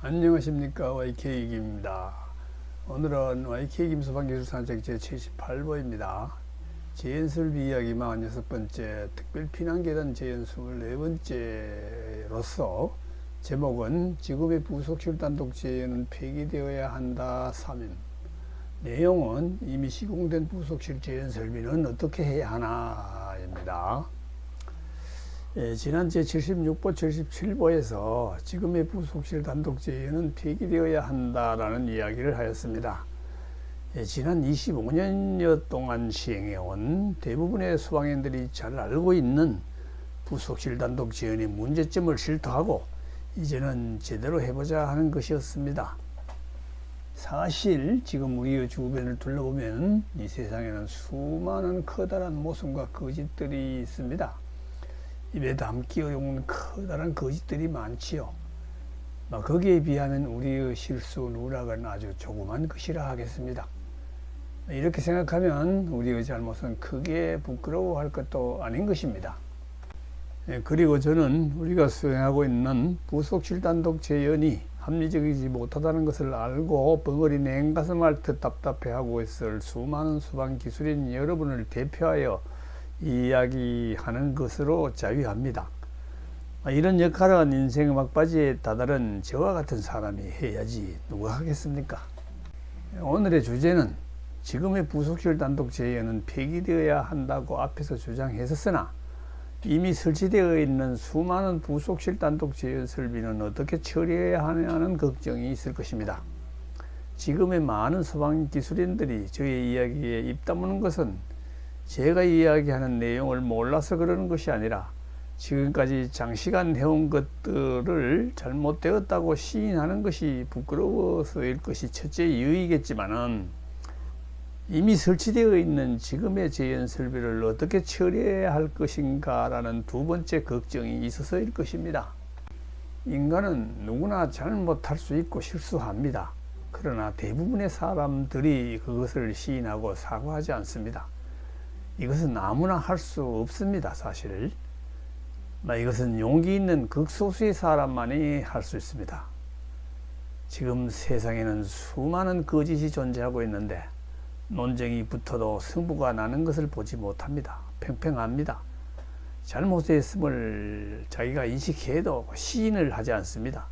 안녕하십니까, YK김입니다. 오늘은 YK김 소방기술산책 제78호입니다. 재연설비 이야기 46번째 특별 피난계단 재연 24번째로서 제목은 지금의 부속실 단독 재연은 폐기되어야 한다 3임. 내용은 이미 시공된 부속실 재연 설비는 어떻게 해야 하나입니다. 지난 제76보, 77보에서 지금의 부속실 단독 재연은 폐기되어야 한다라는 이야기를 하였습니다. 지난 25년여 동안 시행해온 대부분의 소방관들이 잘 알고 있는 부속실 단독 재연의 문제점을 실토하고 이제는 제대로 해보자 하는 것이었습니다. 사실 지금 우리의 주변을 둘러보면 이 세상에는 수많은 커다란 모순과 거짓들이 있습니다. 입에 담기 어려운 커다란 거짓들이 많지요. 거기에 비하면 우리의 실수, 누락은 아주 조그만 것이라 하겠습니다. 이렇게 생각하면 우리의 잘못은 크게 부끄러워할 것도 아닌 것입니다. 그리고 저는 우리가 수행하고 있는 부속실 단독 재연이 합리적이지 못하다는 것을 알고 벙어리 냉가슴 앓듯 답답해하고 있을 수많은 소방기술인 여러분을 대표하여 이야기하는 것으로 자유합니다. 이런 역할은 인생의 막바지에 다다른 저와 같은 사람이 해야지 누가 하겠습니까? 오늘의 주제는 지금의 부속실 단독 재연은 폐기되어야 한다고 앞에서 주장했었으나 이미 설치되어 있는 수많은 부속실 단독 재연 설비는 어떻게 처리해야 하냐는 걱정이 있을 것입니다. 지금의 많은 소방기술인들이 저의 이야기에 입 다무는 것은 제가 이야기하는 내용을 몰라서 그러는 것이 아니라 지금까지 장시간 해온 것들을 잘못되었다고 시인하는 것이 부끄러워서일 것이 첫째 이유이겠지만은 이미 설치되어 있는 지금의 재연 설비를 어떻게 처리해야 할 것인가 라는 두 번째 걱정이 있어서일 것입니다. 인간은 누구나 잘못할 수 있고 실수합니다. 그러나 대부분의 사람들이 그것을 시인하고 사과하지 않습니다. 이것은 아무나 할 수 없습니다. 사실 이것은 용기 있는 극소수의 사람만이 할 수 있습니다. 지금 세상에는 수많은 거짓이 존재하고 있는데 논쟁이 붙어도 승부가 나는 것을 보지 못합니다. 팽팽합니다. 잘못했음을 자기가 인식해도 시인을 하지 않습니다.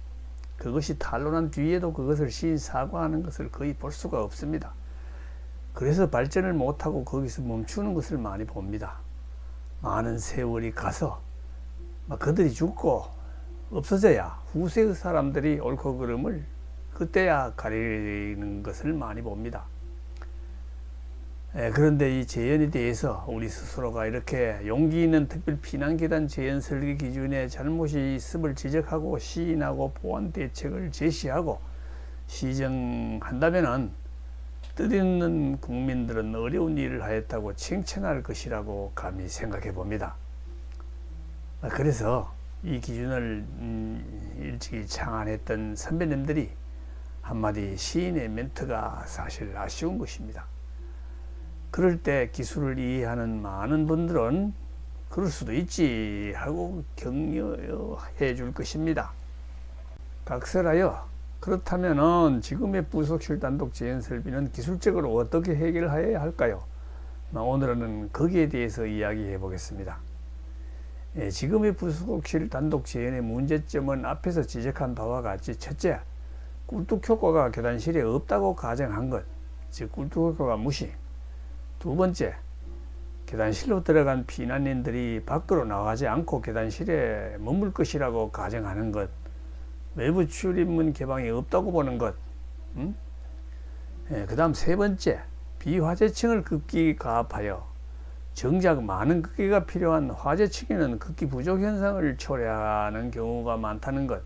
그것이 탄로난 뒤에도 그것을 시인 사과하는 것을 거의 볼 수가 없습니다. 그래서 발전을 못하고 거기서 멈추는 것을 많이 봅니다. 많은 세월이 가서 그들이 죽고 없어져야 후세의 사람들이 옳고 그름을 그때야 가리는 것을 많이 봅니다. 그런데 이 재연에 대해서 우리 스스로가 이렇게 용기 있는 특별 피난계단 재연 설계 기준에 잘못이 있음을 지적하고 시인하고 보완 대책을 제시하고 시정한다면은 뜻있는 국민들은 어려운 일을 하였다고 칭찬할 것이라고 감히 생각해 봅니다. 그래서 이 기준을 일찍이 창안했던 선배님들이 한마디 시인의 멘트가 사실 아쉬운 것입니다. 그럴 때 기술을 이해하는 많은 분들은 그럴 수도 있지 하고 격려해 줄 것입니다. 각설하여 그렇다면은 지금의 부속실 단독 재연 설비는 기술적으로 어떻게 해결해야 할까요? 오늘은 거기에 대해서 이야기해 보겠습니다. 지금의 부속실 단독 재연의 문제점은 앞에서 지적한 바와 같이 첫째, 꿀뚝 효과가 계단실에 없다고 가정한 것, 즉 꿀뚝 효과가 무시. 두 번째, 계단실로 들어간 피난민들이 밖으로 나가지 않고 계단실에 머물 것이라고 가정하는 것, 외부 출입문 개방이 없다고 보는 것. 그 다음 세 번째, 비화재층을 급기 가압하여 정작 많은 급기가 필요한 화재층에는 급기 부족 현상을 초래하는 경우가 많다는 것.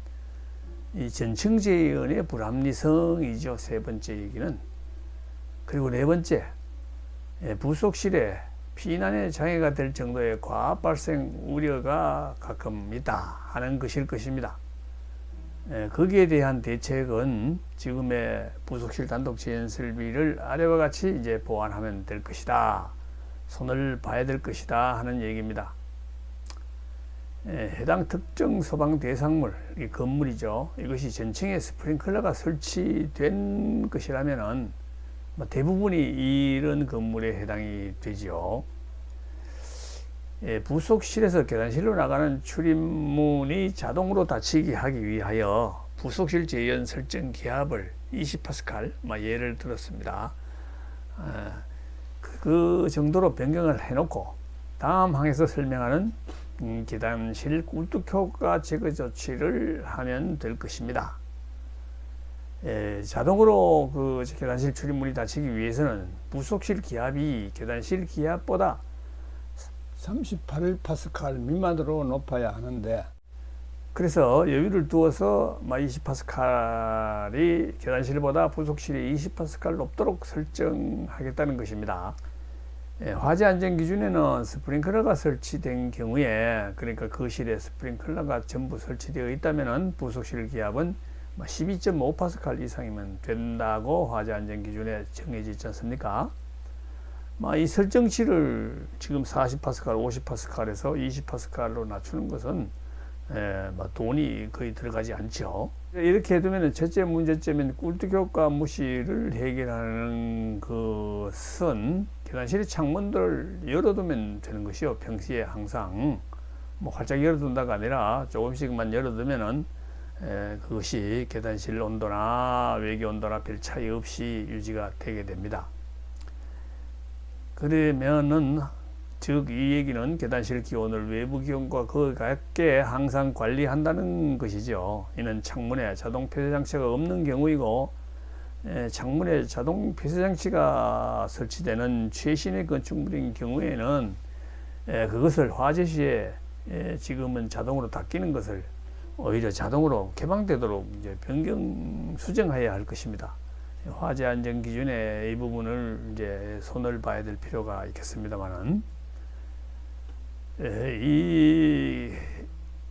이 전층 재연의 불합리성이죠. 세 번째 얘기는. 그리고 네 번째, 부속실에 피난의 장애가 될 정도의 과압 발생 우려가 가끔 있다 하는 것일 것입니다. 거기에 대한 대책은 지금의 부속실 단독 재연 설비를 아래와 같이 이제 보완하면 될 것이다. 손을 봐야 될 것이다 하는 얘기입니다. 해당 특정 소방 대상물, 이 건물이죠. 이것이 전층에 스프링클러가 설치된 것이라면은 대부분이 이런 건물에 해당이 되지요. 부속실에서 계단실로 나가는 출입문이 자동으로 닫히게 하기 위하여 부속실 제연 설정 기압을 20파스칼 예를 들었습니다. 그 정도로 변경을 해놓고 다음 항에서 설명하는 계단실 꿀뚝효과 제거 조치를 하면 될 것입니다. 자동으로 그 계단실 출입문이 닫히기 위해서는 부속실 기압이 계단실 기압보다 38파스칼 미만으로 높아야 하는데, 그래서 여유를 두어서 20파스칼이 계단실보다 부속실이 20파스칼 높도록 설정하겠다는 것입니다. 화재 안전 기준에는 스프링클러가 설치된 경우에, 그러니까 거실에 스프링클러가 전부 설치되어 있다면 부속실 기압은 12.5파스칼 이상이면 된다고 화재 안전 기준에 정해져 있지 않습니까? 이 설정치를 지금 40파스칼, 50파스칼에서 20파스칼로 낮추는 것은 돈이 거의 들어가지 않죠. 이렇게 해두면 첫째 문제점인 꿀뚝효과 무시를 해결하는 것은 계단실의 창문들을 열어두면 되는 것이요. 평시에 항상 활짝 열어둔다가 아니라 조금씩만 열어두면은 그것이 계단실 온도나 외기 온도나 별 차이 없이 유지가 되게 됩니다. 그러면은 즉 이 얘기는 계단실 기온을 외부 기온과 거의 같게 항상 관리한다는 것이죠. 이는 창문에 자동 폐쇄 장치가 없는 경우이고, 창문에 자동 폐쇄 장치가 설치되는 최신의 건축물인 경우에는 그것을 화재 시에 지금은 자동으로 닫히는 것을 오히려 자동으로 개방되도록 이제 변경 수정해야 할 것입니다. 화재 안전 기준에 이 부분을 이제 손을 봐야 될 필요가 있겠습니다만은, 이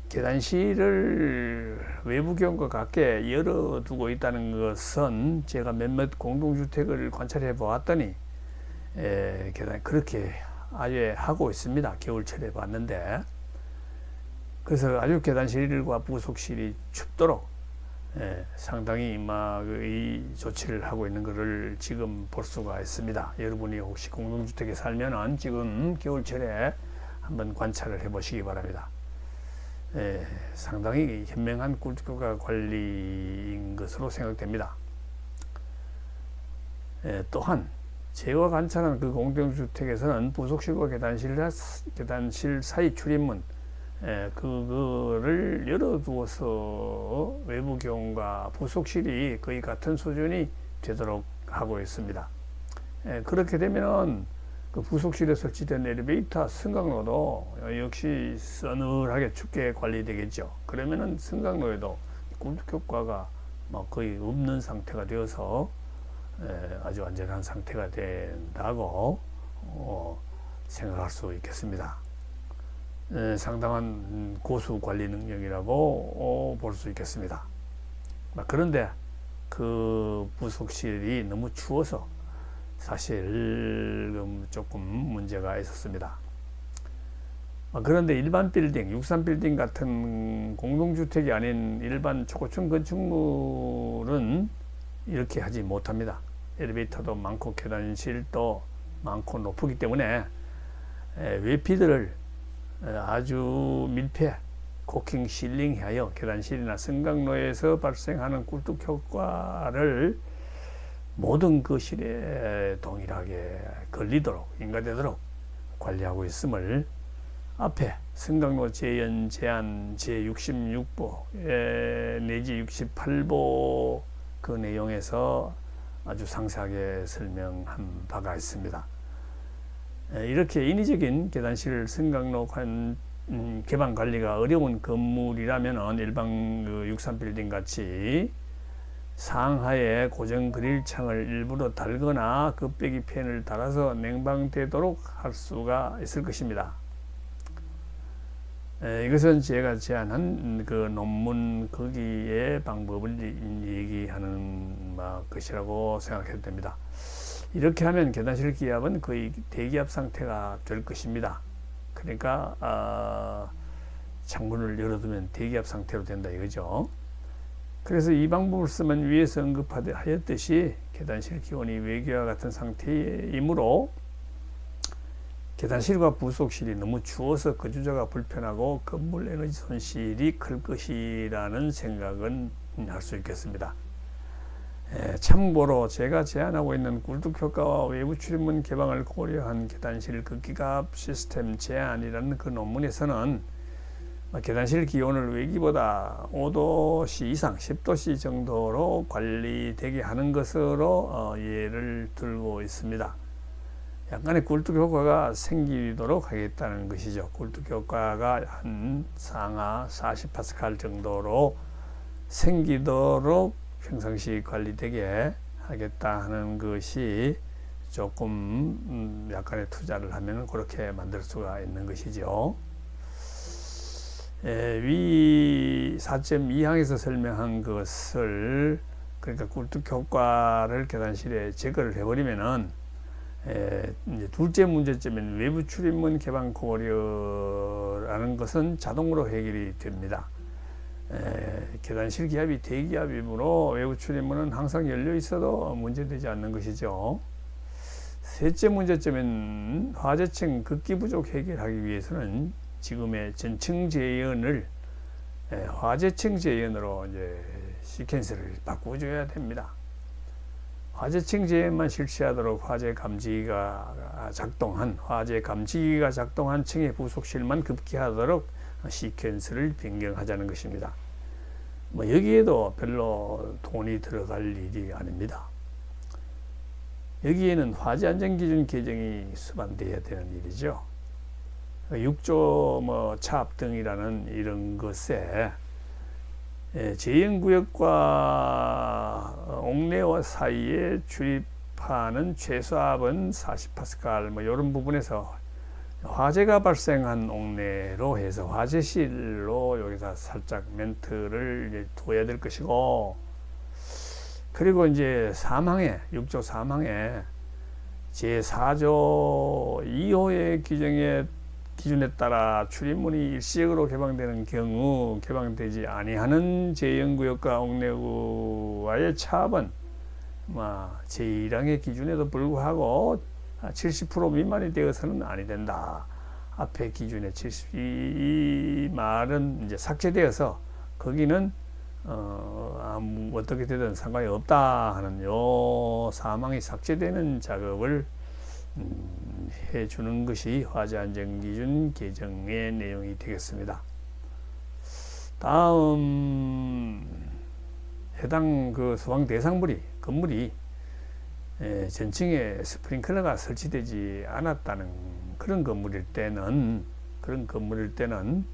계단실을 외부 기온과 같게 열어두고 있다는 것은 제가 몇몇 공동주택을 관찰해 보았더니 계단 그렇게 아예 하고 있습니다. 겨울철에 봤는데, 그래서 아주 계단실과 부속실이 춥도록 상당히 이 조치를 하고 있는 것을 지금 볼 수가 있습니다. 여러분이 혹시 공동주택에 살면은 지금 겨울철에 한번 관찰을 해 보시기 바랍니다. 상당히 현명한 꿀뚝효과 관리인 것으로 생각됩니다. 또한 제가 관찰한 그 공동주택에서는 부속실과 계단실 사이 출입문 그거를 열어두어서 외부 기온과 부속실이 거의 같은 수준이 되도록 하고 있습니다. 그렇게 되면은 그 부속실에 설치된 엘리베이터 승강로도 역시 서늘하게 춥게 관리되겠죠. 그러면은 승강로에도 꿀뚝효과가 거의 없는 상태가 되어서 아주 안전한 상태가 된다고 생각할 수 있겠습니다. 상당한 고수 관리 능력이라고 볼 수 있겠습니다. 그런데 그 부속실이 너무 추워서 사실 조금 문제가 있었습니다. 그런데 일반 빌딩, 63빌딩 같은 공동주택이 아닌 일반 초고층 건축물은 이렇게 하지 못합니다. 엘리베이터도 많고 계단실도 많고 높기 때문에 외피들을 아주 밀폐, 코킹, 실링하여 계단실이나 승강로에서 발생하는 꿀뚝 효과를 모든 거실에 동일하게 걸리도록, 인가되도록 관리하고 있음을 앞에 승강로 제한 제66보 내지 68보 그 내용에서 아주 상세하게 설명한 바가 있습니다. 이렇게 인위적인 계단실 승강로 개방 관리가 어려운 건물이라면 일반 63빌딩 같이 상하에 고정 그릴 창을 일부러 달거나 급배기 팬을 달아서 냉방되도록 할 수가 있을 것입니다. 이것은 제가 제안한 그 논문 거기에 방법을 얘기하는 것이라고 생각해도 됩니다. 이렇게 하면 계단실 기압은 거의 대기압 상태가 될 것입니다. 그러니까 창문을 열어두면 대기압 상태로 된다 이거죠. 그래서 이 방법을 쓰면 위에서 언급하였듯이 계단실 기온이 외기와 같은 상태이므로 계단실과 부속실이 너무 추워서 거주자가 불편하고 건물 에너지 손실이 클 것이라는 생각은 할 수 있겠습니다. 참고로 제가 제안하고 있는 꿀뚝 효과와 외부 출입문 개방을 고려한 계단실 극기가압 시스템 제안이라는 그 논문에서는 계단실 기온을 외기보다 5도씨 이상 10도씨 정도로 관리되게 하는 것으로 예를 들고 있습니다. 약간의 꿀뚝 효과가 생기도록 하겠다는 것이죠. 꿀뚝 효과가 한 상하 40파스칼 정도로 생기도록 평상시 관리되게 하겠다 하는 것이 조금 약간의 투자를 하면 그렇게 만들 수가 있는 것이죠. 위 4.2항에서 설명한 것을 그러니까 꿀뚝 효과를 계단실에 제거를 해버리면은 이제 둘째 문제점인 외부 출입문 개방 고려라는 것은 자동으로 해결이 됩니다. 계단실 기압이 대기압이므로 외부 출입문은 항상 열려 있어도 문제되지 않는 것이죠. 셋째 문제점인 화재층 극기 부족 해결하기 위해서는 지금의 전층 재현을 화재층 재현으로 이제 시퀀스를 바꿔줘야 됩니다. 화재층 재현만 실시하도록 화재 감지기가 작동한 층의 부속실만 급기하도록 시퀀스를 변경하자는 것입니다. 여기에도 별로 돈이 들어갈 일이 아닙니다. 여기에는 화재 안전 기준 개정이 수반되어야 되는 일이죠. 6조 차압 등이라는 이런 것에 제형구역과 옥내와 사이에 출입하는 최소압은 40파스칼 이런 부분에서 화재가 발생한 옥내로 해서 화재실로 여기다 살짝 멘트를 이제 둬야 될 것이고, 그리고 이제 6조 3항에 제4조 2호의 기준에 따라 출입문이 일시적으로 개방되는 경우 개방되지 아니하는 제형구역과 옥내구와의 차압은 제1항의 기준에도 불구하고 70% 미만이 되어서는 아니 된다. 앞에 기준에 70, 이 말은 이제 삭제되어서 거기는 어떻게 되든 상관이 없다 하는 요 사망이 삭제되는 작업을 해주는 것이 화재안전기준 개정의 내용이 되겠습니다. 다음 해당 소방 대상물이 건물이 전층에 스프링클러가 설치되지 않았다는 그런 건물일 때는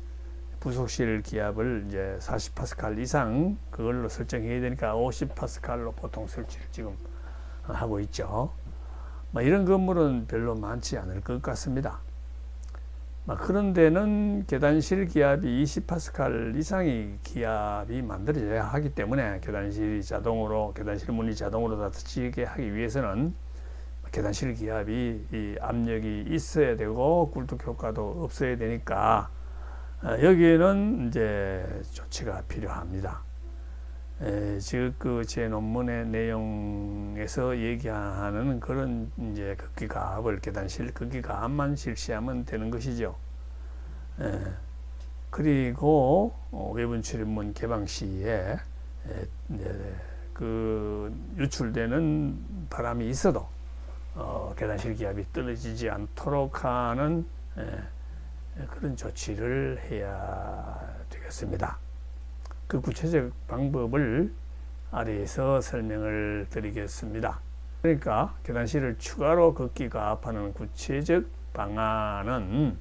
부속실 기압을 이제 40파스칼 이상 그걸로 설정해야 되니까 50파스칼로 보통 설치를 지금 하고 있죠. 이런 건물은 별로 많지 않을 것 같습니다. 그런 데는 계단실 기압이 20파스칼 이상의 기압이 만들어져야 하기 때문에 계단실 문이 자동으로 닫히게 하기 위해서는 계단실 기압이 이 압력이 있어야 되고 꿀뚝 효과도 없어야 되니까 여기에는 이제 조치가 필요합니다. 즉 제 논문의 내용에서 얘기하는 그런 이제 극기가압을 계단실 극기가압만 실시하면 되는 것이죠. 그리고 외부 출입문 개방 시에 유출되는 바람이 있어도 계단실 기압이 떨어지지 않도록 하는 그런 조치를 해야 되겠습니다. 그 구체적 방법을 아래에서 설명을 드리겠습니다. 그러니까 계단실을 추가로 극기가압하는 구체적 방안은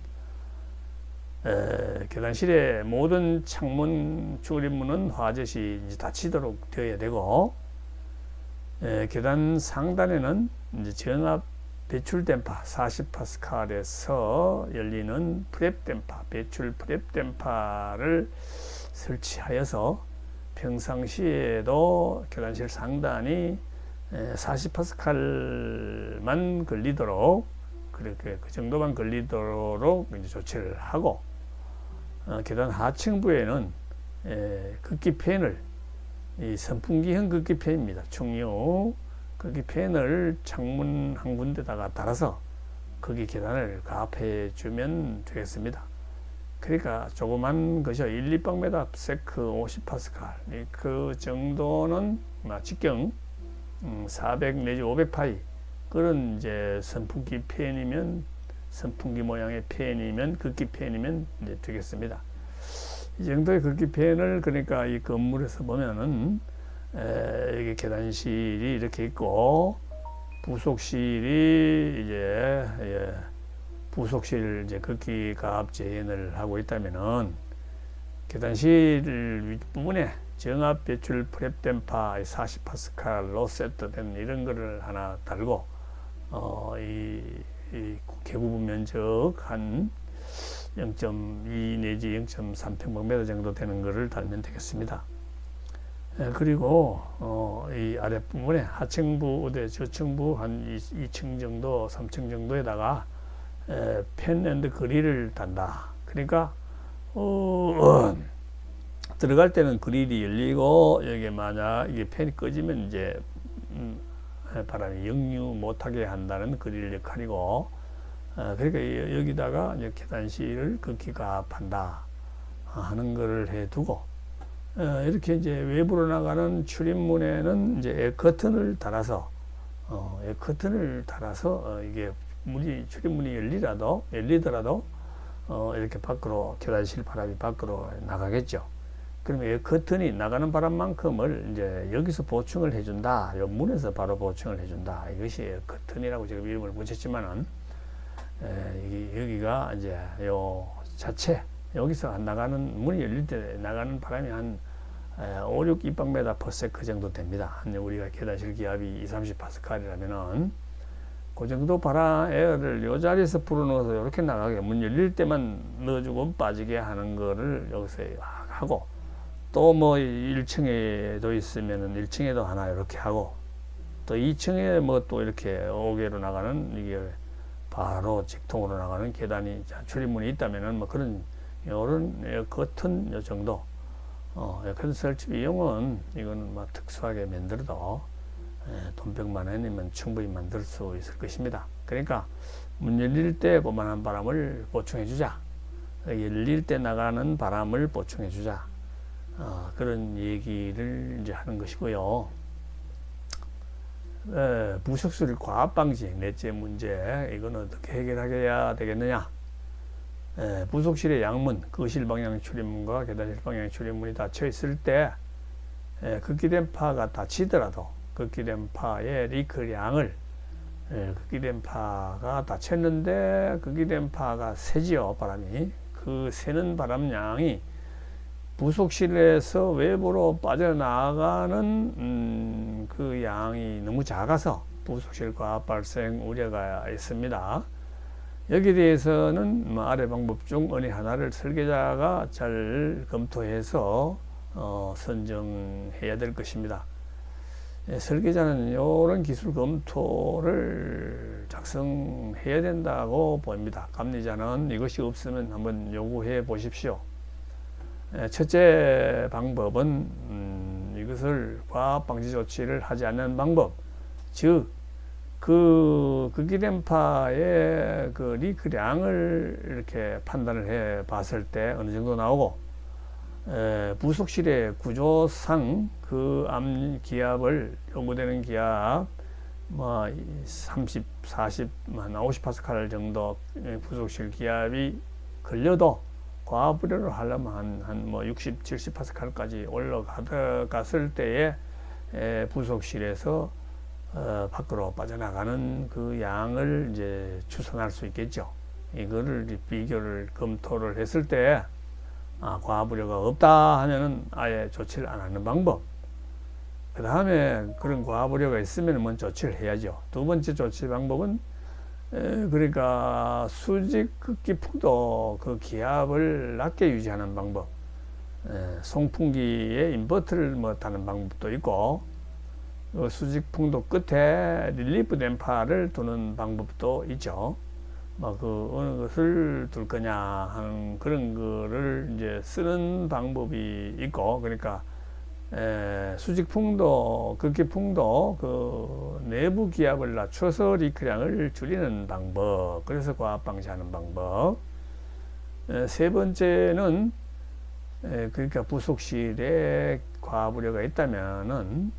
계단실의 모든 창문, 출입문은 화재시 이제 닫히도록 되어야 되고, 계단 상단에는 이제 전압 배출 댐파 40파스칼에서 열리는 프랩 댐파, 배출 프랩 댐파를 설치하여서 평상시에도 계단실 상단이 40파스칼만 걸리도록, 그렇게 그 정도만 걸리도록 이제 조치를 하고, 계단 하층부에는 극기 팬을, 이 선풍기형 극기 팬입니다. 충요 극기 팬을 창문 한 군데다가 달아서 거기 계단을 가압해 주면 되겠습니다. 그러니까 조그만 것이 1, 2방메다 세크 50파스칼 그 정도는 직경 400 내지 500파이 그런 이제 선풍기 팬이면, 선풍기 모양의 팬이면, 극기 팬이면 이제 되겠습니다. 이 정도의 극기 팬을, 그러니까 이 건물에서 보면은 여기 계단실이 이렇게 있고 부속실이 이제 부속실 이제 극기 가압 재현을 하고 있다면은 계단실 윗부분에 정압 배출 프랩 댐파 40파스칼로 세트된 이런 거를 하나 달고 이 개구부 면적 한 0.2 내지 0.3평방미터 정도 되는 거를 달면 되겠습니다. 그리고 이 아랫부분에 하층부, 저층부 한 2층 정도, 3층 정도에다가 펜 앤드 그릴을 단다. 그러니까 들어갈 때는 그릴이 열리고 여기 만약 이게 펜이 꺼지면 이제 바람이 역류 못하게 한다는 그릴 역할이고, 그러니까 여기다가 이제 계단실을 극기 가압한다 하는 거를 해두고, 이렇게 이제 외부로 나가는 출입문에는 이제 에어커튼을 달아서 이게 출입문이 열리더라도 이렇게 밖으로 계단실 바람이 밖으로 나가겠죠. 그러면 에어커튼이 나가는 바람만큼을 이제 여기서 보충을 해준다. 요 문에서 바로 보충을 해준다. 이것이 에어커튼이라고 지금 이름을 붙였지만은 여기가 이제 요 자체 여기서 안 나가는, 문이 열릴 때 나가는 바람이 한 5, 6 입방메다 퍼 세크 정도 됩니다. 우리가 계단실 기압이 20, 30파스칼이라면은 그 정도 바람 에어를 요 자리에서 불어넣어서 이렇게 나가게, 문 열릴 때만 넣어주고 빠지게 하는 거를 여기서 하고, 또 뭐 1층에도 있으면은 1층에도 하나 이렇게 하고, 또 2층에 뭐 또 이렇게 5개로 나가는, 이게 바로 직통으로 나가는 계단이 출입문이 있다면은 뭐 그런 요런 에어커튼 요 정도. 에어커튼 설치 비용은 이거는 뭐 특수하게 만들어도 돈 100만 원이면 충분히 만들 수 있을 것입니다. 그러니까 문 열릴 때 그만한 바람을 보충해 주자. 열릴 때 나가는 바람을 보충해 주자. 그런 얘기를 이제 하는 것이고요. 부속실 과압 방지, 넷째 문제. 이건 어떻게 해결해야 되겠느냐? 부속실의 양문, 거실 방향 출입문과 계단실 방향 출입문이 닫혀 있을 때 극기電파가 닫히더라도 극기電파의 리크량을, 극기電파가 닫혔는데 극기電파가 새지요, 바람이. 그 새는 바람량이 부속실에서 외부로 빠져나가는 그 양이 너무 작아서 부속실 과압 발생 우려가 있습니다. 여기에 대해서는 아래 방법 중 어느 하나를 설계자가 잘 검토해서 선정해야 될 것입니다. 설계자는 이런 기술 검토를 작성해야 된다고 봅니다. 감리자는 이것이 없으면 한번 요구해 보십시오. 첫째 방법은 이것을 과압 방지 조치를 하지 않는 방법, 즉 그 극기電파의 그 리크량을 이렇게 판단을 해 봤을 때 어느 정도 나오고, 부속실의 구조상 그 암 기압을, 요구되는 기압 뭐 30, 40, 한 50파스칼 정도 부속실 기압이 걸려도 과압 우려를 하려면 한 뭐 60, 70파스칼까지 올라갔을 때에 부속실에서 밖으로 빠져나가는 그 양을 이제 추산할 수 있겠죠. 이거를 비교를 검토를 했을 때 과압 우려가 없다 하면은 아예 조치를 안 하는 방법. 그 다음에 그런 과압 우려가 있으면 먼저 조치를 해야죠. 두 번째 조치 방법은 그러니까 수직 극기 풍도 그 기압을 낮게 유지하는 방법. 송풍기에 인버터를 뭐 다는 방법도 있고, 수직 풍도 끝에 릴리프 댐파를 두는 방법도 있죠. 어느 것을 둘 거냐 하는 그런 거를 이제 쓰는 방법이 있고, 그러니까 수직풍도, 극기풍도 그 내부 기압을 낮춰서 리크량을 줄이는 방법, 그래서 과압 방지하는 방법. 세 번째는 그러니까 부속실에 과압 우려가 있다면은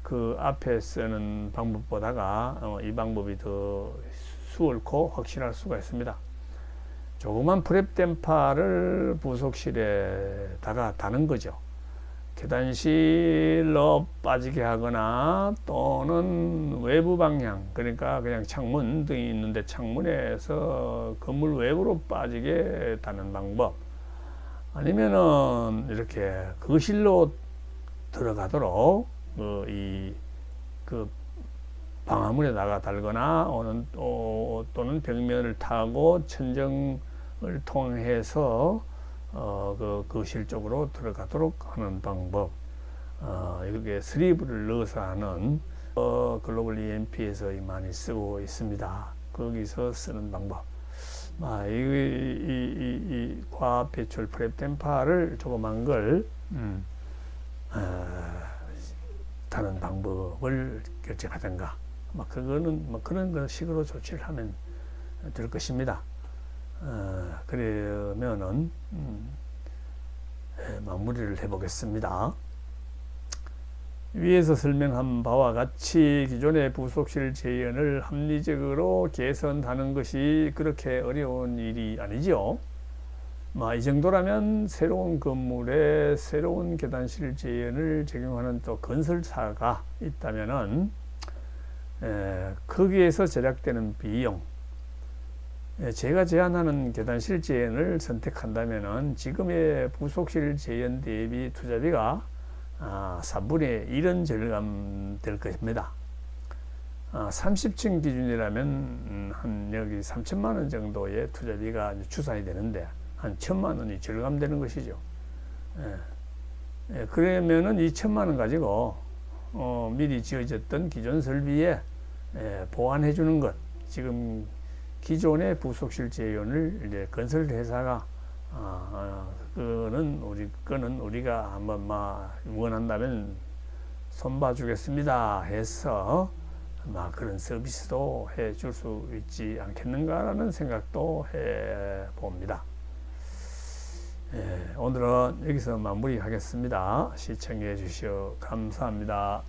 그 앞에 쓰는 방법보다가 이 방법이 더 수월코 확실할 수가 있습니다. 조그만 프랩 댐파를 부속실에다가 다는 거죠. 계단실로 빠지게 하거나 또는 외부 방향, 그러니까 그냥 창문 등이 있는데 창문에서 건물 외부로 빠지게 다는 방법, 아니면은 이렇게 거실로 들어가도록 그 방화문에다가 달거나 또는 벽면을 타고 천정을 통해서 그 거실 쪽으로 들어가도록 하는 방법, 이렇게 슬리브를 넣어서 하는 글로벌 EMP에서 많이 쓰고 있습니다. 거기서 쓰는 방법. 이 과압 배출 프랩 댐파를 조그만 걸 다는 방법을 결정하든가, 그거는 그런 식으로 조치를 하면 될 것입니다. 그러면은 마무리를 해보겠습니다. 위에서 설명한 바와 같이 기존의 부속실 재현을 합리적으로 개선하는 것이 그렇게 어려운 일이 아니죠. 이 정도라면 새로운 건물에 새로운 계단실 재현을 적용하는 또 건설사가 있다면은 거기에서 절약되는 비용, 제가 제안하는 계단실 재현을 선택한다면은 지금의 부속실 재현 대비 투자비가 3분의 1은 절감될 것입니다. 30층 기준이라면 한 여기 3천만 원 정도의 투자비가 추산이 되는데 한 1천만 원이 절감되는 것이죠. 그러면은 2천만 원 가지고 미리 지어졌던 기존 설비에 보완해 주는 것, 지금 기존의 부속실 재현을 이제 건설 회사가 그거는 우리가 한번 원한다면 손봐 주겠습니다 해서 그런 서비스도 해 줄 수 있지 않겠는가라는 생각도 해 봅니다. 오늘은 여기서 마무리하겠습니다. 시청해 주시어 감사합니다.